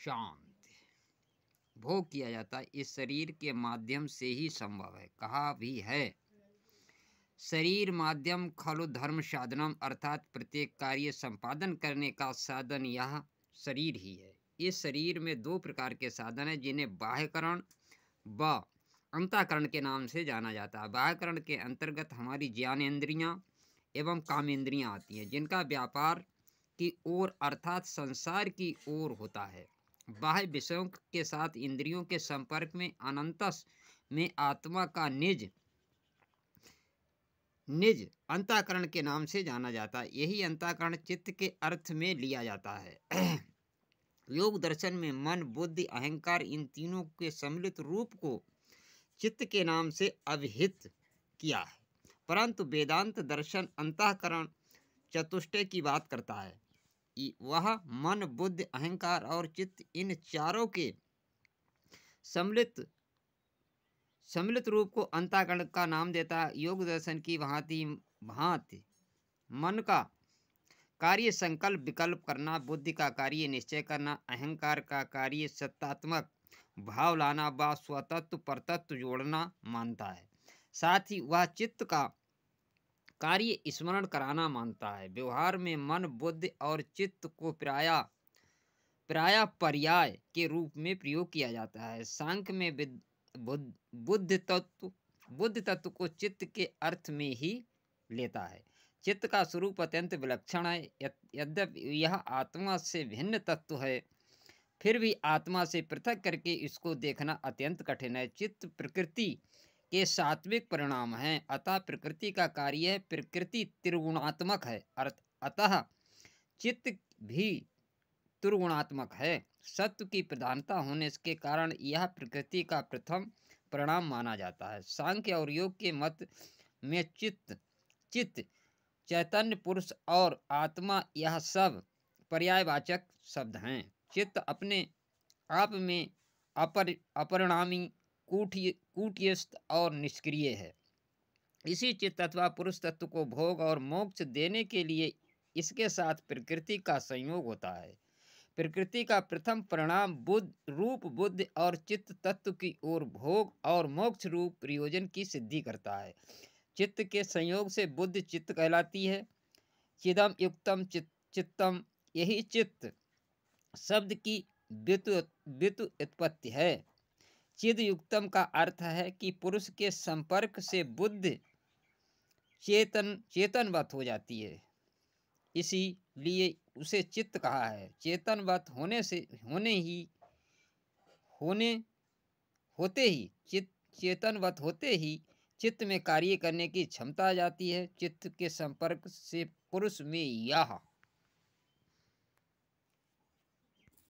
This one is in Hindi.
शांति भोग किया जाता है, इस शरीर के माध्यम से ही संभव है। कहा भी है, शरीर माध्यम खलु धर्म साधनम, अर्थात प्रत्येक कार्य संपादन करने का साधन यह शरीर ही है। इस शरीर में दो प्रकार के साधन हैं, जिन्हें बाह्यकरण व अंतःकरण के नाम से जाना जाता है। बाह्यकरण के अंतर्गत हमारी ज्ञानेंद्रियां एवं कामेंद्रियां आती हैं, जिनका व्यापार की ओर अर्थात संसार की ओर होता है। बाह्य विषयों के साथ इंद्रियों के संपर्क में अनंतस में आत्मा का निज अंतःकरण के नाम से जाना जाता है। यही अंतःकरण चित्त के अर्थ में लिया जाता है। योग दर्शन में मन, बुद्धि, अहंकार, इन तीनों के सम्मिलित रूप को चित्त के नाम से अभिहित किया है, परंतु वेदांत दर्शन अंतःकरण चतुष्टय की बात करता है। वह मन, बुद्धि, अहंकार और चित्त, इन चारों के सम्मिलित रूप को अंतःकरण का नाम देता है। योग दर्शन की भांति मन का कार्य संकल्प विकल्प करना, बुद्धि का कार्य निश्चय करना, अहंकार का कार्य सत्तात्मक भाव लाना व स्वतत्व परतत्व जोड़ना मानता है। साथ ही वह चित्त का कार्य स्मरण कराना मानता है। व्यवहार में मन, बुद्धि और चित्त को प्राय पर्याय के रूप में प्रयोग किया जाता है। सांख्य में बुद्धि तत्व को चित्त के अर्थ में ही लेता है। चित्त का स्वरूप अत्यंत विलक्षण है। यद्यपि यह आत्मा से भिन्न तत्व है, फिर भी आत्मा से पृथक करके इसको देखना अत्यंत कठिन है। चित्त प्रकृति के सात्विक परिणाम हैं, अतः प्रकृति का कार्य है। प्रकृति त्रिगुणात्मक है, अतः चित्त भी त्रिगुणात्मक है। सत्व की प्रधानता होने के कारण यह प्रकृति का प्रथम परिणाम माना जाता है। सांख्य और योग के मत में चित्त चैतन्य पुरुष और आत्मा, यह सब पर्यायवाचक शब्द हैं। चित्त अपने आप में अपरिणामी, कूटस्थ और निष्क्रिय है। इसी चित्त अथवा पुरुष तत्व को भोग और मोक्ष देने के लिए इसके साथ प्रकृति का संयोग होता है। प्रकृति का प्रथम परिणाम रूप बुद्धि और चित्त तत्व की ओर भोग और मोक्ष रूप प्रयोजन की सिद्धि करता है। चित्त के संयोग से बुद्धि चित्त कहलाती है। चिदम युक्तम चित्तम, यही चित्त शब्द की व्युत्पत्ति है। चिद युक्तम का अर्थ है कि पुरुष के संपर्क से बुद्धि चेतनवत हो जाती है, इसीलिए उसे चित्त कहा है। चेतनवत चेतनवत होते ही चित्त में कार्य करने की क्षमता आ जाती है। चित्त के संपर्क से पुरुष में यह